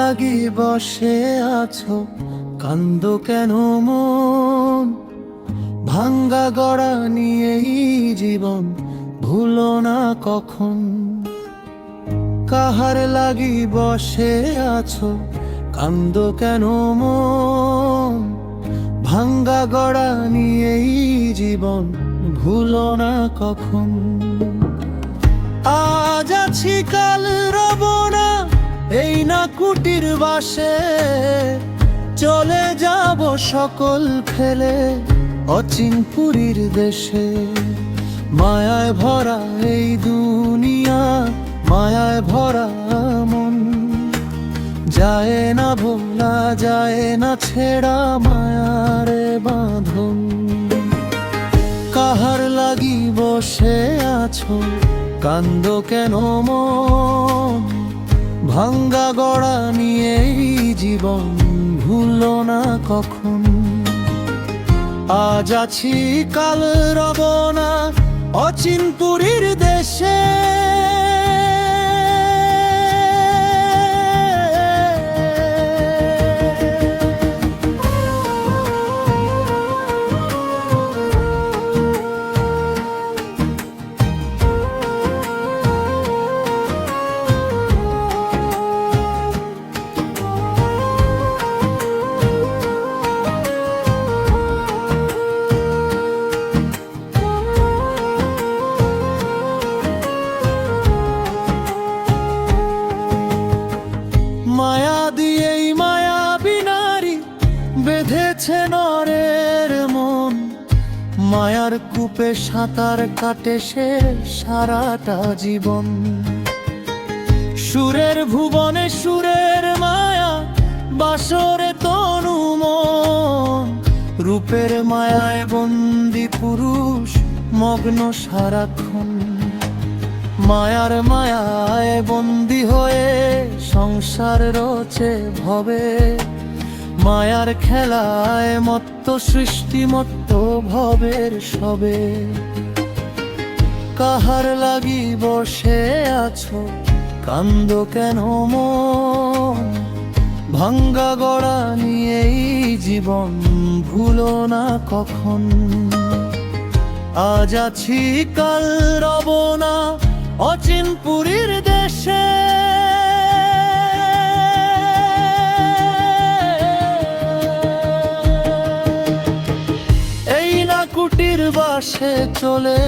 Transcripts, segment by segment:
লাগি বসে আছো, কান্দো কেন মন? ভাঙ্গা গড়া নিয়েই জীবন, ভুলো না কখন। কাহার লাগি বসে আছো, কান্দো কেন মন? ভাঙ্গা গড়া নিয়েই জীবন, ভুলো না কখন। আজ আছি কাল রব না, এই না কুটির বাসে। চলে যাব সকল ফেলে, অচিন পুরীর দেশে। মায়ায় ভরা এই দুনিয়া, মায়ায় ভরা মন। যায় না ভোলা, যায় না ছেড়া মায়ারে বাঁধন। কাহার লাগি বসে আছো, কান্দো কেন মন? ভাঙ্গা গড়া নিয়েই জীবন, ভুলো না কখন। আজ আছি কাল রব না, অচিন পুরীর দেশে। মায়া দিয়েই মায়া বিনারী বেঁধেছে নরের মন। মায়ার কূপে সাঁতার কাটে সে সারাটা জীবন। সুরের ভুবনে সুরের মায়া, বাসরে তনু মন। রূপের মায়ায় বন্দি পুরুষ, মগ্ন সারাক্ষণ। মায়ার মায়ায় বন্দি হয়ে সংসার রচে ভবে। মায়ার খেলায় মত্ত সৃষ্টি, মত্ত ভবের সবে। কাহার লাগি বসে আছো, কান্দো কেন মন? ভাঙ্গা গড়া নিয়েই জীবন, ভুলো না কখন। আজ আছি কাল রব না, অচিন পুরীর দেশে। এই না কুটির বাসে চলে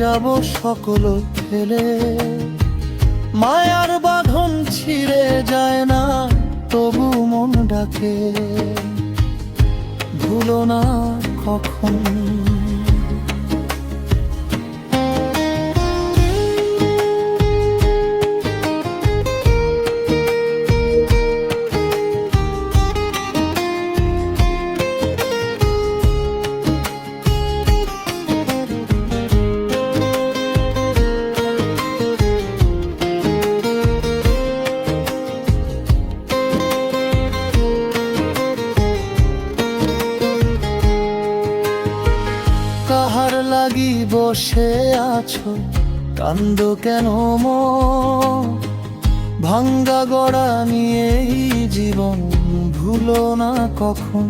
যাব সকল ফেলে। মায়ার বাঁধন ছিঁড়ে যায় না, তবু মন ডাকে, ভুলো না কখন। কাহার লাগি বসে আছো, কান্দো কেন মন? ভাঙ্গা গড়া নিয়েই জীবন, ভুলো না কখন।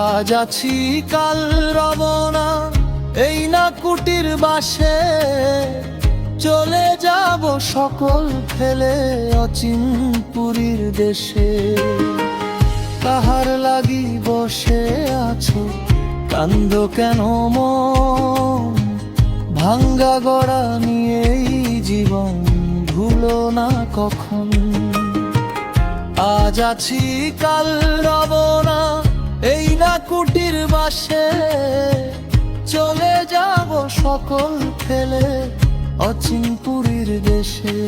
আজ আছি কাল রব না, এই না কুটির বাসে। চলে যাব সকল ফেলে, অচিন পুরীর দেশে। কাহার লাগি বসে আছো, কান্দো কেন মন? ভাঙ্গা গড়া নিয়েই জীবন, ভুলো না কখন। আজ আছি কাল রব না, এই না কুটির বাসে। চলে যাব সকল ফেলে, অচিন পুরীর দেশে।